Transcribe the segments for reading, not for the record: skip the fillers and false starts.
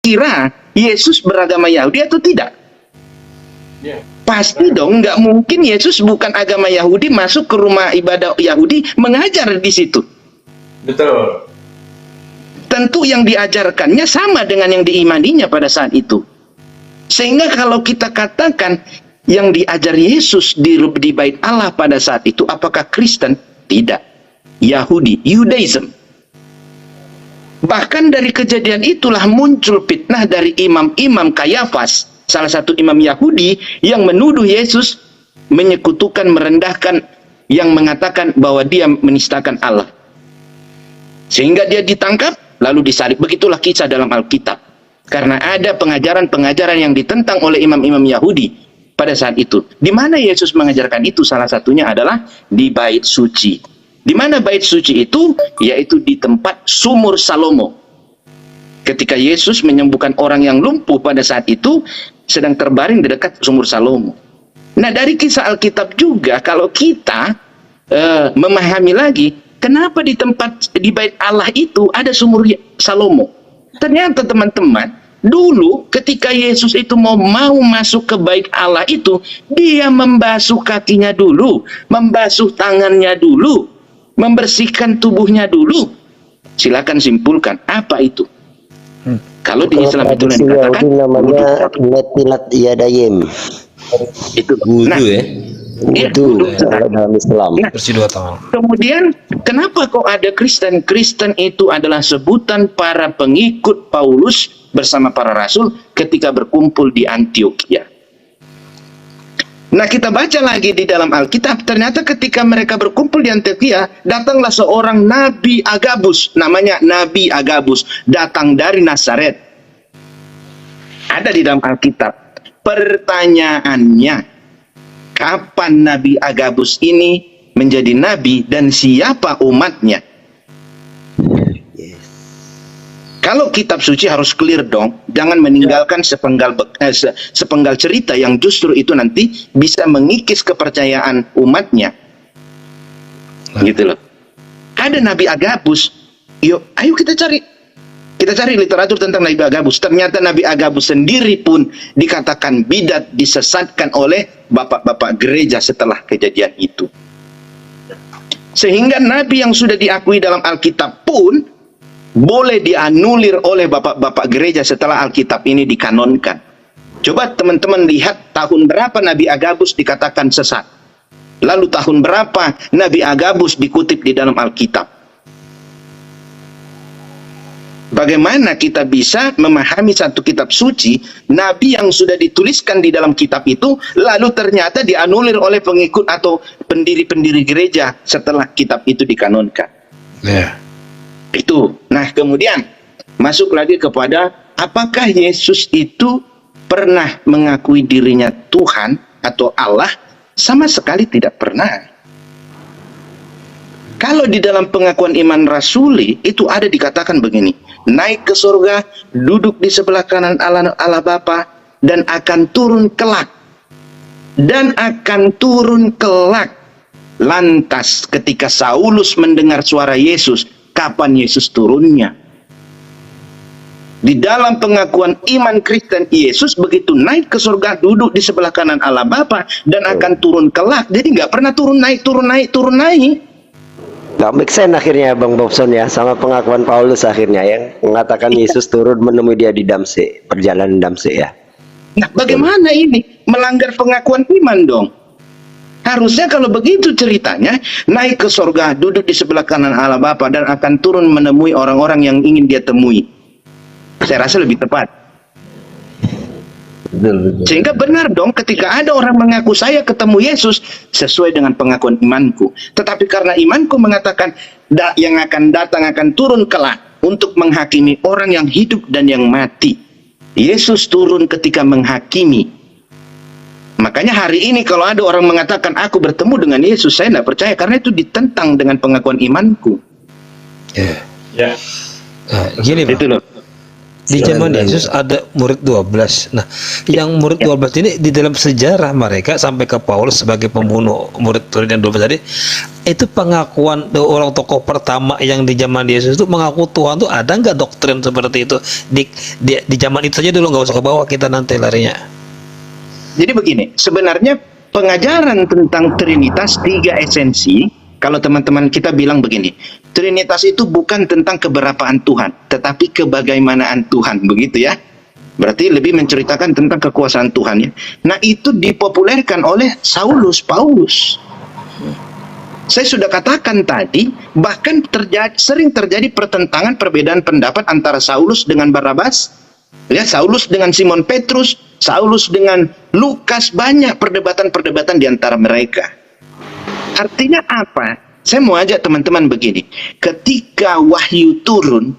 kira Yesus beragama Yahudi atau tidak? Pasti dong, nggak mungkin Yesus bukan agama Yahudi masuk ke rumah ibadah Yahudi mengajar di situ. Betul. Tentu yang diajarkannya sama dengan yang diimaninya pada saat itu. Sehingga kalau kita katakan yang diajar Yesus di bait Allah pada saat itu, apakah Kristen? Tidak. Yahudi, Judaism. Bahkan dari kejadian itulah muncul fitnah dari imam-imam Kayafas, salah satu imam Yahudi yang menuduh Yesus menyekutukan, merendahkan, yang mengatakan bahwa dia menistakan Allah. Sehingga dia ditangkap, lalu disalib. Begitulah kisah dalam Alkitab. Karena ada pengajaran-pengajaran yang ditentang oleh imam-imam Yahudi pada saat itu. Di mana Yesus mengajarkan itu? Salah satunya adalah di bait suci. Di mana bait suci itu? Yaitu di tempat sumur Salomo. Ketika Yesus menyembuhkan orang yang lumpuh pada saat itu, sedang terbaring di dekat sumur Salomo. Nah, dari kisah Alkitab juga, kalau kita memahami lagi, kenapa di bait Allah itu ada sumur Salomo? Ternyata teman-teman, dulu ketika Yesus itu mau masuk ke bait Allah itu, dia membasuh kakinya dulu, membasuh tangannya dulu, membersihkan tubuhnya dulu. Silakan simpulkan, apa itu? Kalau di Islam itu dikatakan namanya netilat yadayim. Itu wudu ya. Itu dalam Islam. Nah, Bersih 2 tangan. kemudian kenapa kok ada Kristen? Kristen itu adalah sebutan para pengikut Paulus bersama para rasul ketika berkumpul di Antioquia. Nah, kita baca lagi di dalam Alkitab, ternyata ketika mereka berkumpul di Antioquia, datanglah seorang Nabi Agabus, namanya Nabi Agabus, datang dari Nazaret. Ada di dalam Alkitab. Pertanyaannya, kapan Nabi Agabus ini menjadi nabi dan siapa umatnya? Kalau kitab suci harus clear dong, jangan meninggalkan sepenggal cerita yang justru itu nanti bisa mengikis kepercayaan umatnya. Gitu loh. Ada Nabi Agabus. Yuk, ayo kita cari literatur tentang Nabi Agabus. Ternyata Nabi Agabus sendiri pun dikatakan bidat, disesatkan oleh bapak-bapak gereja setelah kejadian itu. Sehingga Nabi yang sudah diakui dalam Alkitab pun boleh dianulir oleh bapak-bapak gereja setelah Alkitab ini dikanonkan. Coba teman-teman lihat tahun berapa Nabi Agabus dikatakan sesat. Lalu tahun berapa Nabi Agabus dikutip di dalam Alkitab. Bagaimana kita bisa memahami satu kitab suci, Nabi yang sudah dituliskan di dalam kitab itu, lalu ternyata dianulir oleh pengikut atau pendiri-pendiri gereja setelah kitab itu dikanonkan. Itu. Nah, kemudian masuk lagi kepada apakah Yesus itu pernah mengakui dirinya Tuhan atau Allah? Sama sekali tidak pernah. Kalau di dalam pengakuan iman rasuli itu ada dikatakan begini, naik ke surga, duduk di sebelah kanan Allah Bapa, dan akan turun kelak. Dan akan turun kelak. Lantas ketika Saulus mendengar suara Yesus, kapan Yesus turunnya? Di dalam pengakuan iman Kristen, Yesus begitu naik ke surga, duduk di sebelah kanan Allah Bapa, dan akan turun kelak. Jadi nggak pernah turun naik. Gak make sense akhirnya Bang Bobson ya, sama pengakuan Paulus akhirnya yang mengatakan Yesus turun menemui dia di Damsik, perjalanan Damsik ya. Nah, bagaimana ini? Melanggar pengakuan iman dong. Harusnya kalau begitu ceritanya, naik ke surga, duduk di sebelah kanan Allah Bapa, dan akan turun menemui orang-orang yang ingin dia temui. Saya rasa lebih tepat. Sehingga benar dong ketika ada orang mengaku saya ketemu Yesus sesuai dengan pengakuan imanku. Tetapi karena imanku mengatakan yang akan datang akan turun kelak untuk menghakimi orang yang hidup dan yang mati. Yesus turun ketika menghakimi. Makanya hari ini kalau ada orang mengatakan aku bertemu dengan Yesus, saya tidak percaya karena itu ditentang dengan pengakuan imanku. Gini Bang. Itu loh. Di zaman Yesus ada murid 12. Nah, yang murid 12 ini di dalam sejarah mereka sampai ke Paulus sebagai pembunuh murid-murid yang 12 tadi, itu pengakuan orang tokoh pertama yang di zaman Yesus itu mengaku Tuhan tuh, ada nggak doktrin seperti itu di zaman itu saja dulu, nggak usah ke bawah kita nanti larinya. Jadi begini, sebenarnya pengajaran tentang Trinitas 3 esensi, kalau teman-teman kita bilang begini, Trinitas itu bukan tentang keberapaan Tuhan, tetapi kebagaimanaan Tuhan, begitu ya. Berarti lebih menceritakan tentang kekuasaan Tuhan ya. Nah, itu dipopulerkan oleh Paulus. Saya sudah katakan tadi, bahkan sering terjadi pertentangan, perbedaan pendapat antara Saulus dengan Barnabas, ya, Saulus dengan Simon Petrus, Saulus dengan Lukas, banyak perdebatan-perdebatan di antara mereka. Artinya apa? Saya mau ajak teman-teman begini, ketika wahyu turun,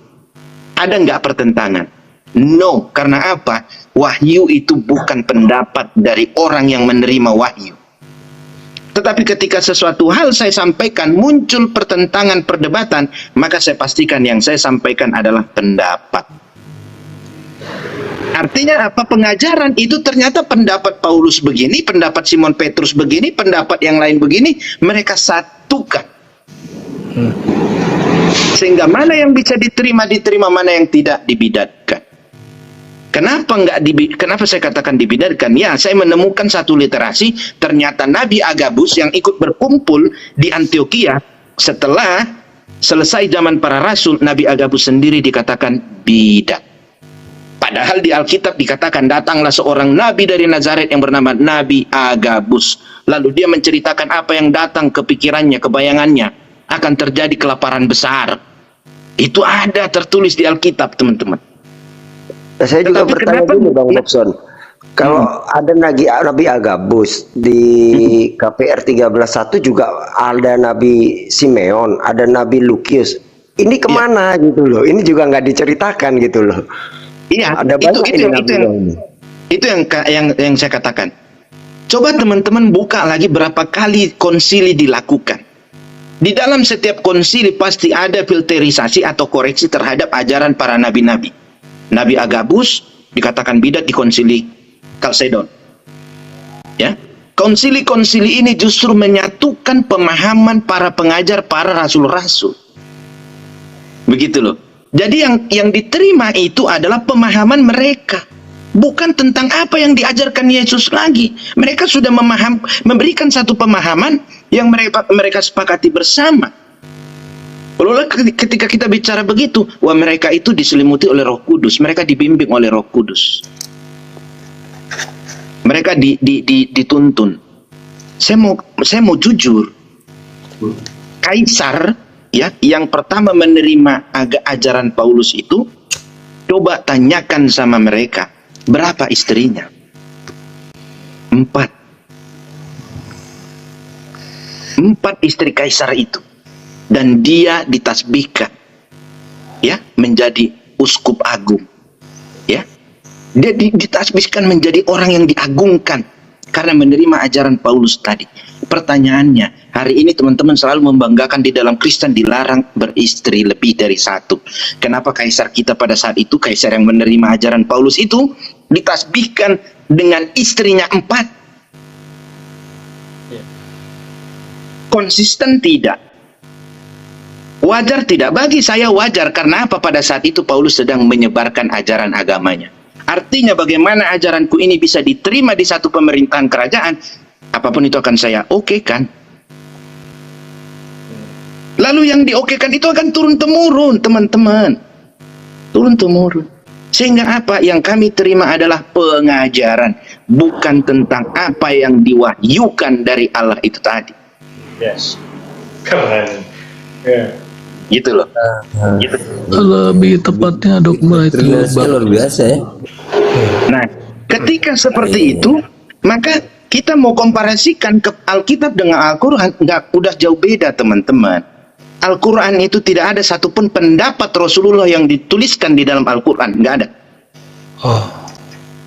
ada nggak pertentangan? No, karena apa? Wahyu itu bukan pendapat dari orang yang menerima wahyu. Tetapi ketika sesuatu hal saya sampaikan muncul pertentangan, perdebatan, maka saya pastikan yang saya sampaikan adalah pendapat. Artinya apa? Pengajaran itu ternyata pendapat Paulus begini, pendapat Simon Petrus begini, pendapat yang lain begini, mereka satukan. Sehingga mana yang bisa diterima, mana yang tidak, dibidatkan. Kenapa saya katakan dibidatkan? Ya, saya menemukan satu literasi, ternyata Nabi Agabus yang ikut berkumpul di Antioquia setelah selesai zaman para rasul, Nabi Agabus sendiri dikatakan bidat. Padahal di Alkitab dikatakan datanglah seorang nabi dari Nazaret yang bernama Nabi Agabus. Lalu dia menceritakan apa yang datang ke pikirannya, kebayangannya, akan terjadi kelaparan besar. Itu ada tertulis di Alkitab, teman-teman. Nah, saya juga bertanya dulu Bang Bobson. Kalau ada Nabi Agabus di KPR 13:1 juga ada Nabi Simeon, ada Nabi Lukius. Ini kemana gitu loh? Ini juga nggak diceritakan gitu loh. Iya, ada itu yang saya katakan. Coba teman-teman buka lagi berapa kali konsili dilakukan. Di dalam setiap konsili pasti ada filterisasi atau koreksi terhadap ajaran para nabi-nabi. Nabi Agabus dikatakan bidat di konsili Kalsedon. Ya, konsili-konsili ini justru menyatukan pemahaman para pengajar, para rasul-rasul. Begitu loh. Jadi yang diterima itu adalah pemahaman mereka, bukan tentang apa yang diajarkan Yesus lagi. Mereka sudah memberikan satu pemahaman yang mereka sepakati bersama. Lalu ketika kita bicara begitu, wah, mereka itu diselimuti oleh Roh Kudus, mereka dibimbing oleh Roh Kudus. Mereka dituntun. Saya mau jujur. Kaisar ya yang pertama menerima ajaran Paulus itu, coba tanyakan sama mereka, berapa istrinya? 4 istri kaisar itu, dan dia ditasbihkan ya menjadi uskup agung, ya, dia ditasbihkan menjadi orang yang diagungkan karena menerima ajaran Paulus tadi. Pertanyaannya, hari ini teman-teman selalu membanggakan di dalam Kristen dilarang beristri lebih dari 1. Kenapa kaisar kita pada saat itu, kaisar yang menerima ajaran Paulus itu, ditasbihkan dengan istrinya 4? Konsisten tidak? Wajar tidak? Bagi saya wajar. Karena apa? Pada saat itu Paulus sedang menyebarkan ajaran agamanya. Artinya bagaimana ajaranku ini bisa diterima di satu pemerintahan kerajaan, apapun itu akan saya okekan. Lalu yang diokekan itu akan turun-temurun, teman-teman. Turun-temurun. Sehingga apa? Yang kami terima adalah pengajaran, bukan tentang apa yang diwahyukan dari Allah itu tadi. Yes. Keren. Ya. Gitu loh. Gitu. Lebih tepatnya dogma itu luar biasa ya. Nah, ketika seperti itu, maka kita mau komparasikan ke Alkitab dengan Al-Quran, udah jauh beda, teman-teman. Al-Quran itu tidak ada satupun pendapat Rasulullah yang dituliskan di dalam Al-Quran, nggak ada.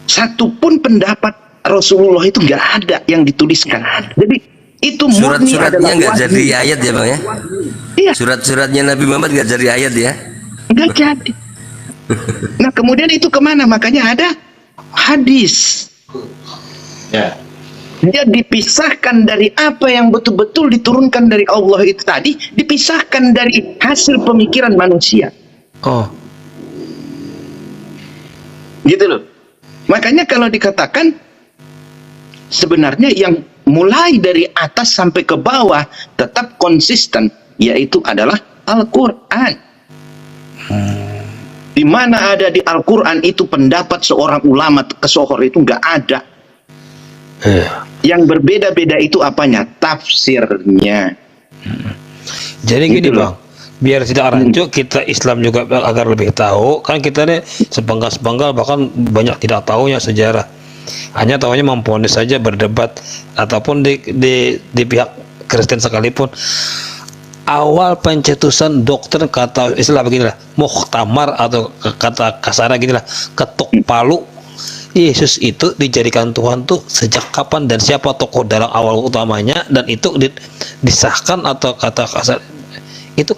Satupun pendapat Rasulullah itu nggak ada yang dituliskan. Jadi itu surat-suratnya nggak jadi ayat ya Bang ya? Iya. Surat-suratnya Nabi Muhammad nggak jadi ayat ya? Nggak jadi. Nah kemudian itu kemana? Makanya ada hadis. Ya. Dia dipisahkan dari apa yang betul-betul diturunkan dari Allah itu tadi, dipisahkan dari hasil pemikiran manusia. Oh, Gitu loh. Makanya kalau dikatakan sebenarnya yang mulai dari atas sampai ke bawah tetap konsisten, yaitu adalah Al-Quran. Di mana ada di Al-Quran itu pendapat seorang ulama kesohor itu nggak ada. Yang berbeda-beda itu apanya? Tafsirnya. jadi gini Gitu loh. Bang, biar tidak rancu, kita Islam juga agar lebih tahu. Kan kita nih sepenggal-sepenggal, bahkan banyak tidak tahunya sejarah. Hanya tahunya memponis saja, berdebat, ataupun di pihak Kristen sekalipun. Awal pencetusan doktrin, kata istilah beginilah, muktamar atau kata kasarnya ginilah, ketuk palu. Yesus itu dijadikan Tuhan tuh sejak kapan dan siapa tokoh dalam awal utamanya, dan itu disahkan atau kata kasar itu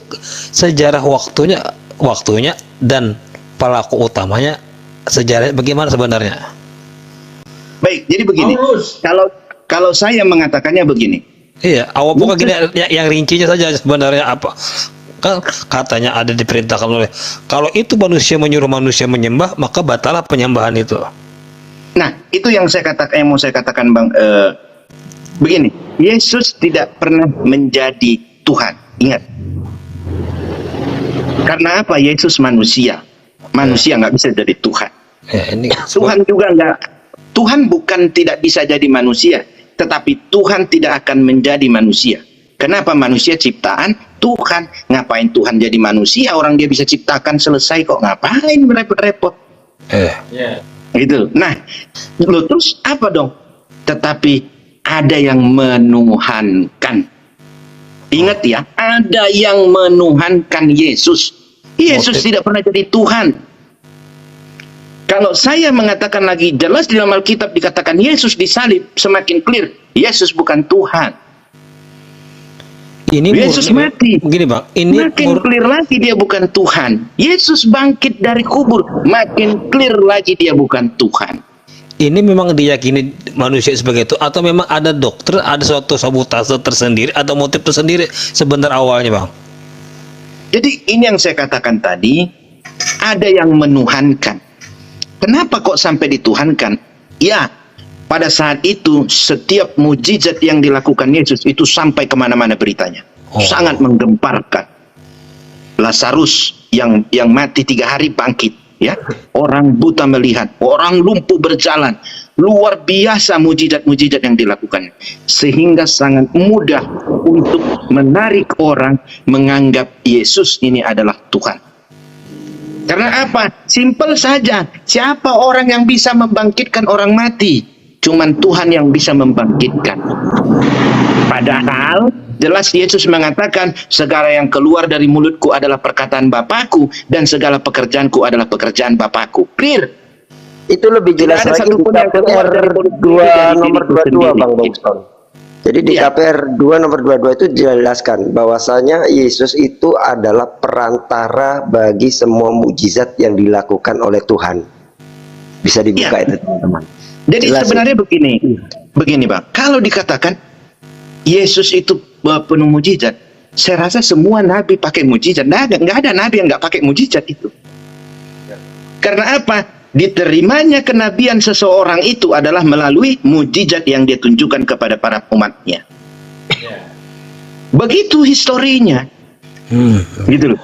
sejarah waktunya dan pelaku utamanya sejarah bagaimana sebenarnya? Baik, jadi begini. Kalau saya mengatakannya begini. Iya, awal pokoknya gini, yang rincinya saja sebenarnya apa? Kan katanya ada diperintahkan oleh, kalau itu manusia menyuruh manusia menyembah, maka batalah penyembahan itu. Nah, itu yang mau saya katakan Bang. Begini, Yesus tidak pernah menjadi Tuhan. Ingat. Karena apa? Yesus manusia. Manusia nggak bisa jadi Tuhan. Ya, ini Tuhan juga nggak. Tuhan bukan tidak bisa jadi manusia, tetapi Tuhan tidak akan menjadi manusia. Kenapa? Manusia ciptaan Tuhan. Ngapain Tuhan jadi manusia? Orang dia bisa ciptakan selesai kok. Ngapain repot-repot? Ya. Gitu. Nah, lo terus apa dong? Tetapi ada yang menuhankan. Ingat ya, ada yang menuhankan Yesus. Yesus tidak pernah jadi Tuhan. Kalau saya mengatakan lagi, jelas di dalam Alkitab dikatakan Yesus disalib, semakin clear, Yesus bukan Tuhan. ini Yesus mati. Begini Bang, ini Makin clear lagi dia bukan Tuhan. Yesus bangkit dari kubur, makin clear lagi dia bukan Tuhan. ini memang diyakini manusia sebagai itu, atau memang ada doktrin, ada suatu sabotase tersendiri atau motif tersendiri sebenarnya awalnya Bang? Jadi ini yang saya katakan tadi, ada yang menuhankan. Kenapa kok sampai dituhankan? Ya, pada saat itu setiap mujizat yang dilakukan Yesus itu sampai kemana-mana beritanya. Sangat menggemparkan. Lazarus yang mati 3 hari bangkit. Ya, orang buta melihat, orang lumpuh berjalan. Luar biasa mujizat-mujizat yang dilakukan, sehingga sangat mudah untuk menarik orang menganggap Yesus ini adalah Tuhan. Karena apa? Simpel saja. Siapa orang yang bisa membangkitkan orang mati? Cuman Tuhan yang bisa membangkitkan. Padahal jelas Yesus mengatakan, segala yang keluar dari mulutku adalah perkataan Bapakku, dan segala pekerjaanku adalah pekerjaan Bapakku. Clear. Itu lebih jelas Tidak ada lagi di satupun yang keluar dari KPR mulut 2 dari nomor diriku 22 sendiri. Bang Dobson. Jadi di Iya. KPR 2 nomor 22 itu dijelaskan bahwasanya Yesus itu adalah perantara bagi semua mujizat yang dilakukan oleh Tuhan. Bisa dibuka Iya. itu teman-teman. Jadi Jelas, sebenarnya begini Bang, kalau dikatakan Yesus itu penuh mujizat, saya rasa semua nabi pakai mujizat. Nggak ada nabi yang nggak pakai mujizat itu. Karena apa? Diterimanya kenabian seseorang itu adalah melalui mujizat yang dia tunjukkan kepada para umatnya. Begitu historinya. Gitu loh.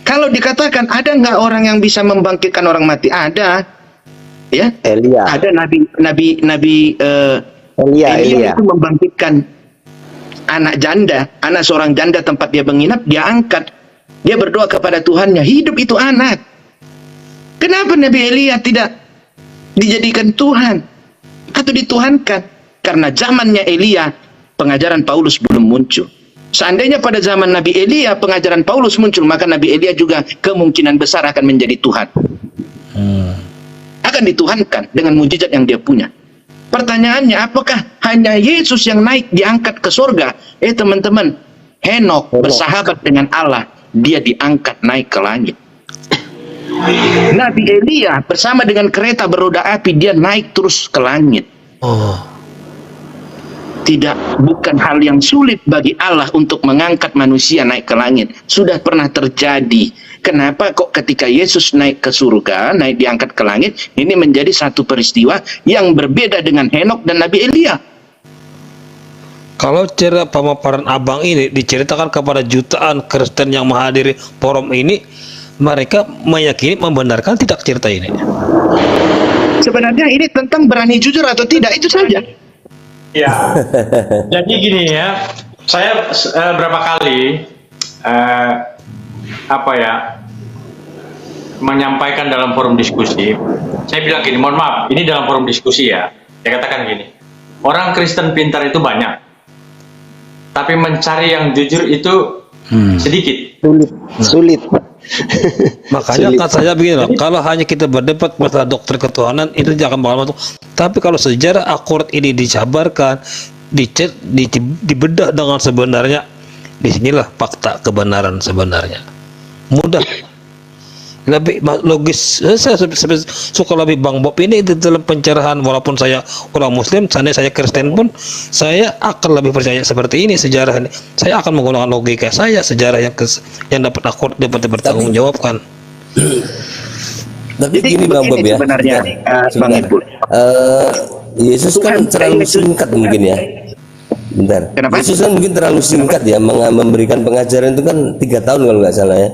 Kalau dikatakan ada nggak orang yang bisa membangkitkan orang mati? Ada. Ya. Elia. Ada nabi Elia itu membangkitkan anak seorang janda tempat dia menginap, dia angkat. Dia berdoa kepada Tuhannya, hidup itu anak. Kenapa Nabi Elia tidak dijadikan Tuhan atau dituhankan? Karena zamannya Elia, pengajaran Paulus belum muncul. Seandainya pada zaman Nabi Elia pengajaran Paulus muncul, maka Nabi Elia juga kemungkinan besar akan menjadi Tuhan. Akan dituhankan dengan mujizat yang dia punya. Pertanyaannya, apakah hanya Yesus yang naik diangkat ke surga? Teman-teman, Henok bersahabat dengan Allah, dia diangkat naik ke langit. Nabi Elia bersama dengan kereta beroda api, dia naik terus ke langit. Oh. Bukan hal yang sulit bagi Allah untuk mengangkat manusia naik ke langit. Sudah pernah terjadi. Kenapa kok ketika Yesus naik ke surga, diangkat ke langit, ini menjadi satu peristiwa yang berbeda dengan Henok dan Nabi Elia? Kalau cerita pemaparan abang ini diceritakan kepada jutaan Kristen yang menghadiri forum ini, mereka meyakini, membenarkan tidak cerita ini? Sebenarnya ini tentang berani jujur atau tidak, itu saja. Ya, jadi gini ya, saya berapa kali menyampaikan dalam forum diskusi, saya bilang gini, mohon maaf, ini dalam forum diskusi ya, saya katakan gini, orang Kristen pintar itu banyak, tapi mencari yang jujur itu sedikit. Sulit. Makanya kan saya begini loh, kalau hanya kita berdebat masalah doktrin ketuhanan itu jangan bakal masuk. Tapi kalau sejarah akurat ini dijabarkan, dibedah dengan sebenarnya, disinilah fakta kebenaran sebenarnya. Mudah, lebih logis. Saya suka lebih Bang Bob ini dalam pencerahan. Walaupun saya orang Muslim, saya Kristen pun, saya akan lebih percaya seperti ini sejarah ini. Saya akan menggunakan logika saya, sejarah yang dapat akurat, dapat bertanggung jawabkan. Tapi gini Bang Bob ya, sebenarnya, Bang Ipul. Yesus kan terlalu singkat mungkin ya. Bentar. Kenapa? Yesus kan mungkin terlalu singkat ya, memberikan pengajaran itu kan 3 tahun kalau nggak salah ya.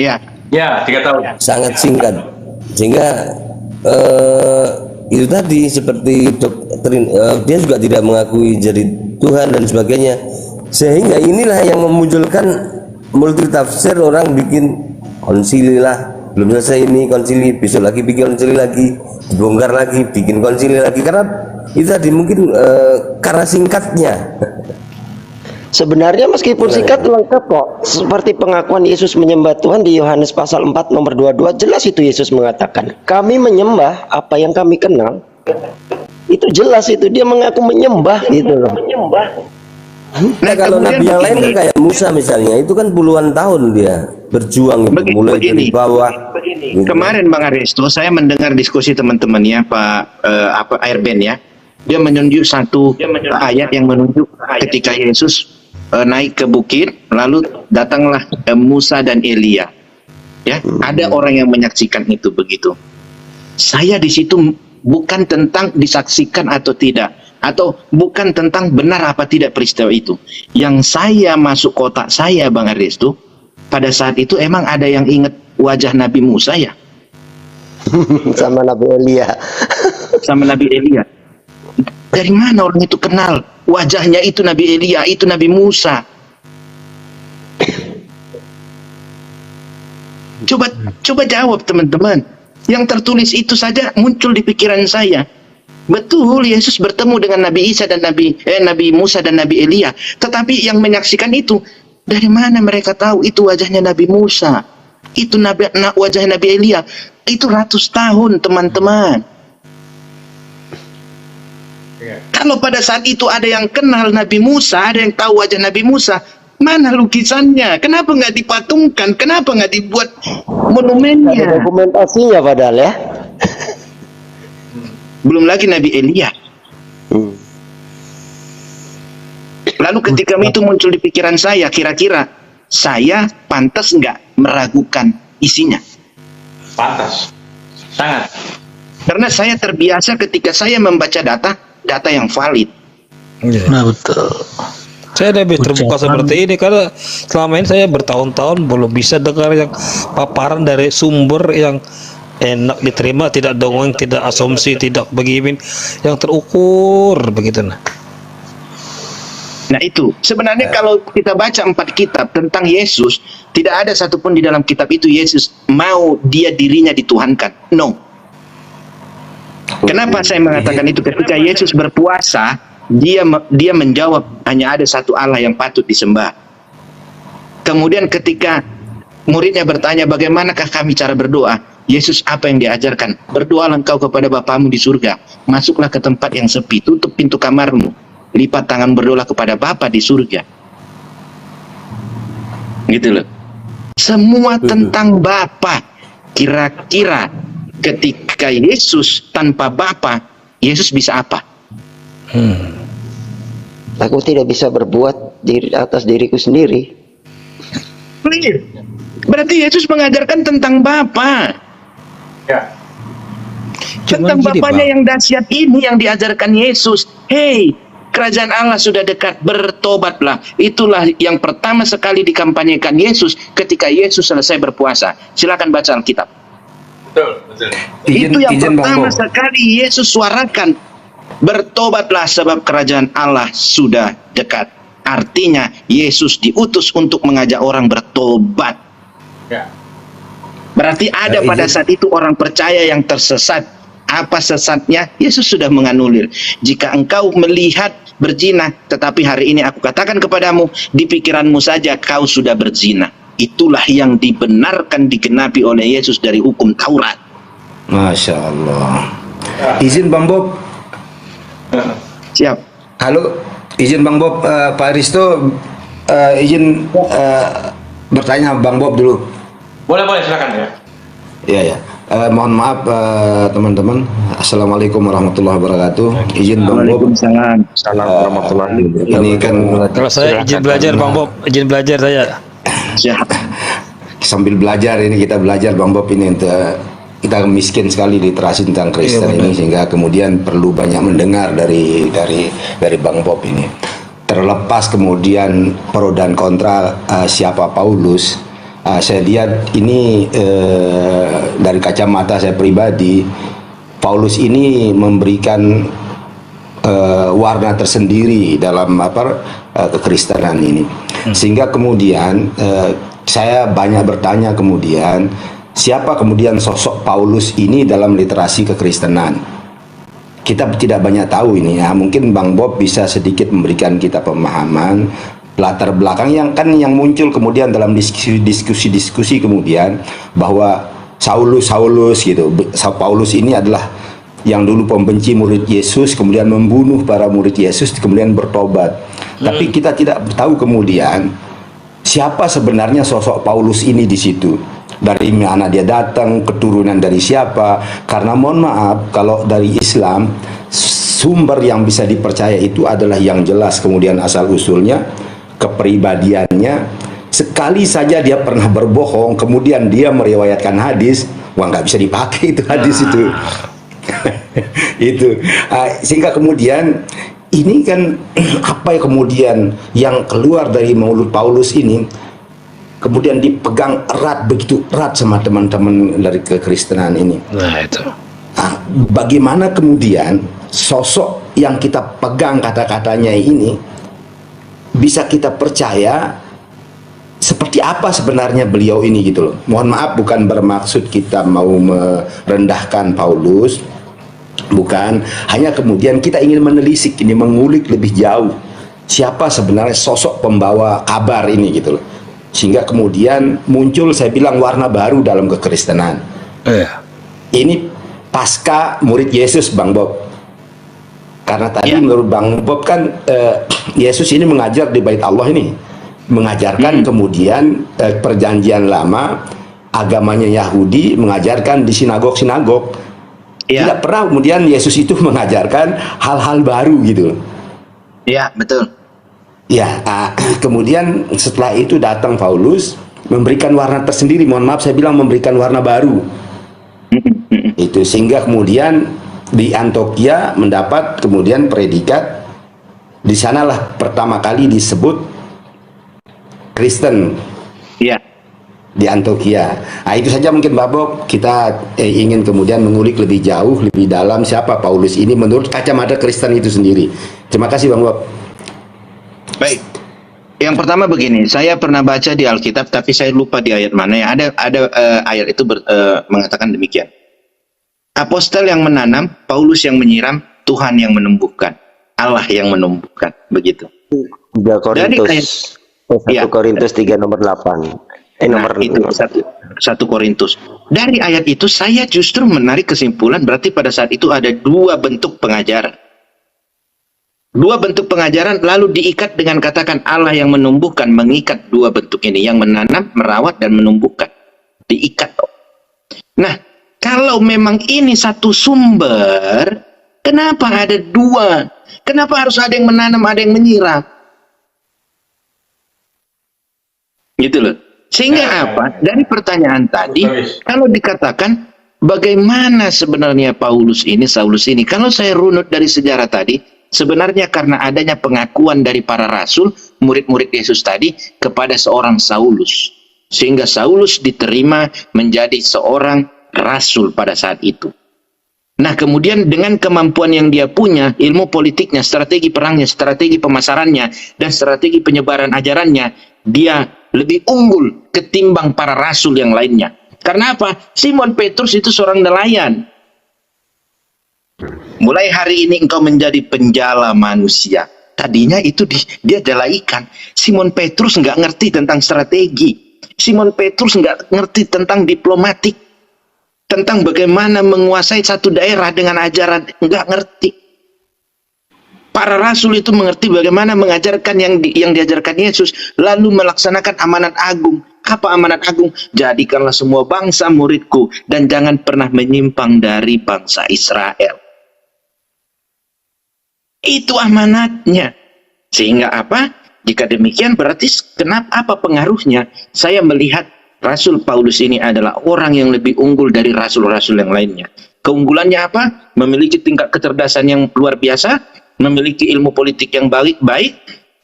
Iya. Ya, 3 tahun. Sangat singkat, sehingga itu tadi seperti doktrin, dia juga tidak mengakui jadi Tuhan dan sebagainya, sehingga inilah yang memunculkan multi tafsir. Orang bikin konsili lah, belum selesai ini konsili, besok lagi bikin konsili lagi, dibongkar lagi, bikin konsili lagi, karena itu tadi mungkin karena singkatnya. Sebenarnya meskipun singkat lengkap kok. Seperti pengakuan Yesus menyembah Tuhan di Yohanes pasal 4 nomor 22, jelas itu Yesus mengatakan, kami menyembah apa yang kami kenal. Itu jelas, itu dia mengaku menyembah gitu loh. Nah, kalau nabi yang lain kan kayak Musa misalnya, itu kan puluhan tahun dia berjuang mulai dari bawah. Kemarin Bang Aristo, saya mendengar diskusi teman-temannya Pak Airben ya. Dia menunjuk satu ayat yang menunjuk ketika Yesus naik ke bukit, lalu datanglah Musa dan Elia. Ya, ada orang yang menyaksikan itu begitu. Saya di situ bukan tentang disaksikan atau tidak, atau bukan tentang benar apa tidak peristiwa itu. Yang saya masuk kotak saya, Bang Aristo, pada saat itu emang ada yang ingat wajah Nabi Musa ya? Sama Nabi Elia. Sama Nabi Elia. Dari mana orang itu kenal wajahnya itu Nabi Elia, itu Nabi Musa? Coba jawab teman-teman. Yang tertulis itu saja muncul di pikiran saya. Betul, Yesus bertemu dengan Nabi Isa dan Nabi Musa dan Nabi Elia. Tetapi yang menyaksikan itu, dari mana mereka tahu itu wajahnya Nabi Musa? Itu wajah Nabi Elia. Itu ratus tahun, teman-teman. Kalau pada saat itu ada yang kenal Nabi Musa, ada yang tahu wajah Nabi Musa, mana lukisannya? Kenapa nggak dipatungkan? Kenapa nggak dibuat monumennya? Ada dokumentasinya padahal ya. Belum lagi Nabi Elia. Lalu ketika itu muncul di pikiran saya, kira-kira saya pantas nggak meragukan isinya? Pantas, sangat. Karena saya terbiasa ketika saya membaca data yang valid. Nah betul. Saya lebih terbuka seperti ini karena selama ini saya bertahun-tahun belum bisa dengar yang paparan dari sumber yang enak diterima, tidak dongeng, tidak asumsi, tidak begini, yang terukur begitu. Nah itu sebenarnya kalau kita baca 4 kitab tentang Yesus, tidak ada satupun di dalam kitab itu Yesus mau dirinya dituhankan. No. Kenapa saya mengatakan itu? Ketika Yesus berpuasa, dia menjawab hanya ada satu Allah yang patut disembah. Kemudian ketika muridnya bertanya bagaimanakah kami cara berdoa, Yesus apa yang diajarkan? Berdoalah engkau kepada Bapamu di surga, masuklah ke tempat yang sepi, tutup pintu kamarmu, lipat tangan berdoa kepada Bapa di surga. Gitu loh. Semua tentang Bapa. Kira-kira ketika Yesus tanpa Bapa, Yesus bisa apa? Aku tidak bisa berbuat atas diriku sendiri. Clear. Berarti Yesus mengajarkan tentang Bapa. Ya. Tentang Cuman gini, Bapaknya Bang. yang dahsyat ini yang diajarkan Yesus. Hei, kerajaan Allah sudah dekat, bertobatlah. Itulah yang pertama sekali dikampanyekan Yesus ketika Yesus selesai berpuasa. Silakan baca Alkitab. Betul, betul. Itu yang izin Bang pertama Bob. sekali Yesus suarakan. Bertobatlah sebab kerajaan Allah sudah dekat. Artinya Yesus diutus untuk mengajak orang bertobat. Ya. Berarti ada pada saat itu orang percaya yang tersesat. Apa sesatnya? Yesus sudah menganulir. Jika engkau melihat berzina, tetapi hari ini aku katakan kepadamu, di pikiranmu saja kau sudah berzina. Itulah yang dibenarkan digenapi oleh Yesus dari hukum Taurat. Masya Allah. Izin Bang Bob. Siap. Halo, izin Bang Bob. Pak Risto, izin bertanya Bang Bob dulu. Boleh, silakan ya. Ya ya. Mohon maaf teman-teman. Assalamualaikum warahmatullahi wabarakatuh. Izin Bang Bob. Waalaikumsalam. Ini kan Kalau saya izin belajar Bang Bob, izin belajar saya. Siap. sambil belajar ini kita belajar Bang Bob ini untuk kita miskin sekali literasi tentang Kristen Iya, ini sehingga kemudian perlu banyak mendengar dari Bang Bob ini. Terlepas kemudian pro dan kontra siapa Paulus, saya lihat ini dari kacamata saya pribadi, Paulus ini memberikan warna tersendiri dalam kekristenan ini, sehingga kemudian saya banyak bertanya kemudian siapa kemudian sosok Paulus ini dalam literasi kekristenan. Kita tidak banyak tahu ini ya. Mungkin Bang Bob bisa sedikit memberikan kita pemahaman latar belakang yang muncul kemudian dalam diskusi kemudian bahwa Saulus gitu. Paulus ini adalah yang dulu pembenci murid Yesus, kemudian membunuh para murid Yesus, kemudian bertobat. Tapi kita tidak tahu kemudian siapa sebenarnya sosok Paulus ini di situ. Dari mana dia datang, keturunan dari siapa. Karena mohon maaf, kalau dari Islam, sumber yang bisa dipercaya itu adalah yang jelas, kemudian asal-usulnya, kepribadiannya. Sekali saja dia pernah berbohong, kemudian dia meriwayatkan hadis, wah nggak bisa dipakai itu hadis itu. Itu sehingga kemudian ini kan apa yang kemudian yang keluar dari mulut Paulus ini kemudian dipegang erat, begitu erat sama teman-teman dari kekristenan ini. Nah itu. Bagaimana kemudian sosok yang kita pegang kata-katanya ini bisa kita percaya seperti apa sebenarnya beliau ini gitu loh. Mohon maaf, bukan bermaksud kita mau merendahkan Paulus, bukan, hanya kemudian kita ingin menelisik ini, mengulik lebih jauh siapa sebenarnya sosok pembawa kabar ini gitu loh, sehingga kemudian muncul, saya bilang, warna baru dalam kekristenan. Ini pasca murid Yesus, Bang Bob, karena tadi menurut Bang Bob kan Yesus ini mengajar di Bait Allah ini, mengajarkan kemudian perjanjian lama, agamanya Yahudi, mengajarkan di sinagog-sinagog. Tidak pernah kemudian Yesus itu mengajarkan hal-hal baru gitu. Iya, betul. Ya, kemudian setelah itu datang Paulus memberikan warna tersendiri. Mohon maaf, saya bilang memberikan warna baru. Itu sehingga kemudian di Antioquia mendapat kemudian predikat. Di sanalah pertama kali disebut Kristen. Iya. Di Antioquia. Nah, itu saja mungkin Mbak Bob, kita ingin kemudian mengulik lebih jauh, lebih dalam siapa Paulus ini menurut kacamata Kristen itu sendiri. Terima kasih Bang Bob. Baik. Yang pertama begini, saya pernah baca di Alkitab tapi saya lupa di ayat mana ya. Ada ayat itu mengatakan demikian. Apostol yang menanam, Paulus yang menyiram, Tuhan yang menumbuhkan, Allah yang menumbuhkan, begitu. 3 Korintus 1 Korintus 3 nomor 8. Nomor itu 1 Korintus. Dari ayat itu saya justru menarik kesimpulan berarti pada saat itu ada 2 bentuk pengajaran. 2 bentuk pengajaran lalu diikat dengan katakan Allah yang menumbuhkan, mengikat 2 bentuk ini, yang menanam, merawat dan menumbuhkan. Diikat. Nah, kalau memang ini satu sumber, kenapa ada dua? Kenapa harus ada yang menanam, ada yang menyiram? Gitu loh. Sehingga apa? Dari pertanyaan tadi, kalau dikatakan bagaimana sebenarnya Saulus ini, kalau saya runut dari sejarah tadi, sebenarnya karena adanya pengakuan dari para rasul, murid-murid Yesus tadi, kepada seorang Saulus. Sehingga Saulus diterima menjadi seorang rasul pada saat itu. Nah, kemudian dengan kemampuan yang dia punya, ilmu politiknya, strategi perangnya, strategi pemasarannya, dan strategi penyebaran ajarannya, dia lebih unggul ketimbang para rasul yang lainnya. Karena apa? Simon Petrus itu seorang nelayan. Mulai hari ini engkau menjadi penjala manusia. Tadinya itu dia adalah ikan. Simon Petrus nggak ngerti tentang strategi. Simon Petrus nggak ngerti tentang diplomatik, tentang bagaimana menguasai satu daerah dengan ajaran, nggak ngerti. Para rasul itu mengerti bagaimana mengajarkan yang diajarkan Yesus, lalu melaksanakan amanat agung. Apa amanat agung? Jadikanlah semua bangsa muridku, dan jangan pernah menyimpang dari bangsa Israel. Itu amanatnya. Sehingga apa? Jika demikian berarti apa pengaruhnya? Saya melihat Rasul Paulus ini adalah orang yang lebih unggul dari rasul-rasul yang lainnya. Keunggulannya apa? Memiliki tingkat kecerdasan yang luar biasa, memiliki ilmu politik yang baik,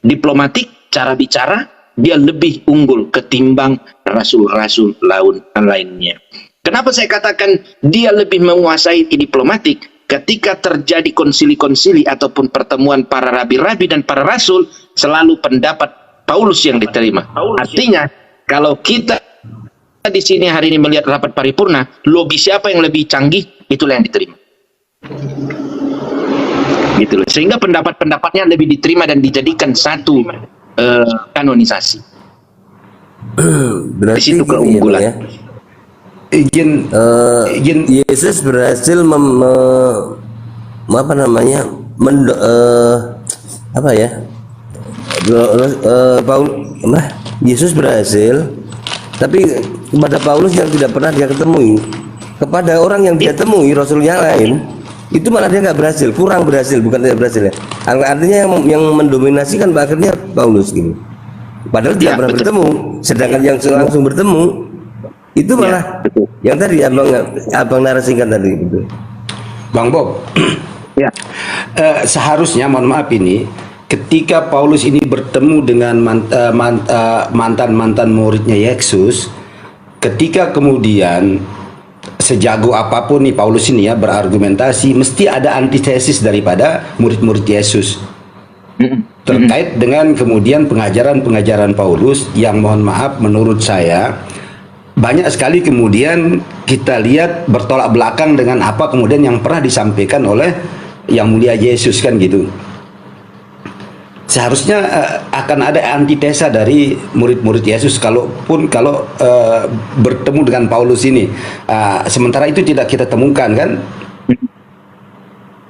diplomatik, cara bicara, dia lebih unggul ketimbang rasul-rasul lainnya. Kenapa saya katakan dia lebih menguasai diplomatik? Ketika terjadi konsili-konsili ataupun pertemuan para rabi-rabi dan para rasul, selalu pendapat Paulus yang diterima. Artinya, kalau kita di sini hari ini melihat rapat paripurna, lobby siapa yang lebih canggih, itulah yang diterima. Gitu loh. Sehingga pendapat-pendapatnya lebih diterima dan dijadikan satu kanonisasi. Berarti di situ gini keunggulan. ya, Izin Yesus berhasil apa namanya apa ya Yesus berhasil, tapi kepada Paulus yang tidak pernah dia ketemui, kepada orang yang dia temui rasul yang lain, itu malah dia nggak berhasil, kurang berhasil, bukan tidak berhasil ya. Artinya yang mendominasi kan akhirnya Paulus gitu, padahal tidak pernah bertemu. Sedangkan yang langsung bertemu itu malah yang tadi abang narasikan tadi gitu. Bang Bob, Ya. seharusnya mohon maaf ini, ketika Paulus ini bertemu dengan mantan muridnya Yesus, ketika kemudian sejago apapun nih Paulus ini ya berargumentasi, mesti ada antitesis daripada murid-murid Yesus terkait dengan kemudian pengajaran Paulus yang mohon maaf menurut saya banyak sekali kemudian kita lihat bertolak belakang dengan apa kemudian yang pernah disampaikan oleh yang mulia Yesus kan gitu. Seharusnya akan ada antitesa dari murid-murid Yesus kalau bertemu dengan Paulus ini. Sementara itu tidak kita temukan kan.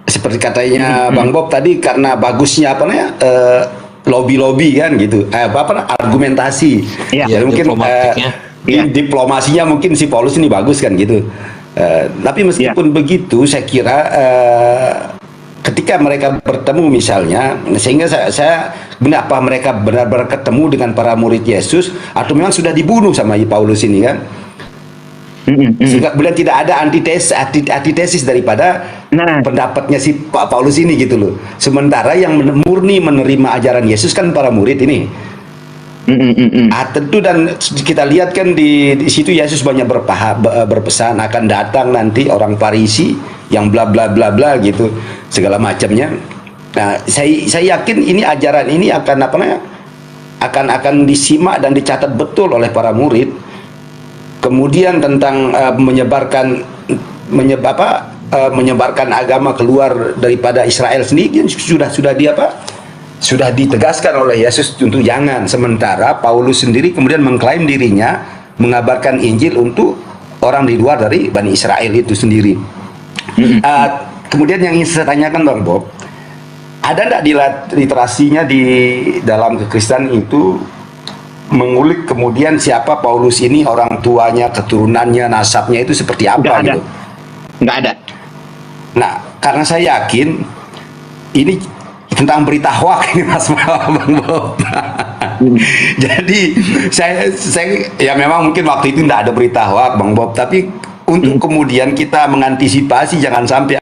Seperti katanya Bang Bob tadi, karena bagusnya apa namanya lobby kan gitu. Argumentasi. Ya, jadi mungkin diplomasinya mungkin si Paulus ini bagus kan gitu. Tapi meskipun begitu saya kira ketika mereka bertemu misalnya, sehingga saya apa mereka benar-benar ketemu dengan para murid Yesus atau memang sudah dibunuh sama Paulus ini kan, sehingga kemudian tidak ada antitesis daripada pendapatnya si Pak Paulus ini gitu loh. Sementara yang murni menerima ajaran Yesus kan para murid ini. Tentu, dan kita lihat kan di situ Yesus banyak berpesan akan datang nanti orang Farisi yang bla bla bla bla gitu segala macamnya. Nah, saya yakin ini ajaran ini akan akan disimak dan dicatat betul oleh para murid. Kemudian tentang menyebarkan agama keluar daripada Israel sendiri sudah ditegaskan oleh Yesus untuk jangan. Sementara Paulus sendiri kemudian mengklaim dirinya mengabarkan Injil untuk orang di luar dari Bani Israel itu sendiri. Kemudian yang ingin saya tanyakan Bang Bob, ada tidak di literasinya di dalam kekristenan itu mengulik kemudian siapa Paulus ini, orang tuanya, keturunannya, nasabnya itu seperti apa Nggak ada. gitu. Nggak ada. Nah, karena saya yakin ini tentang berita hoak ini Mas Bang Bob. Jadi saya ya memang mungkin waktu itu tidak ada berita hoak Bang Bob, tapi untuk kemudian kita mengantisipasi jangan sampai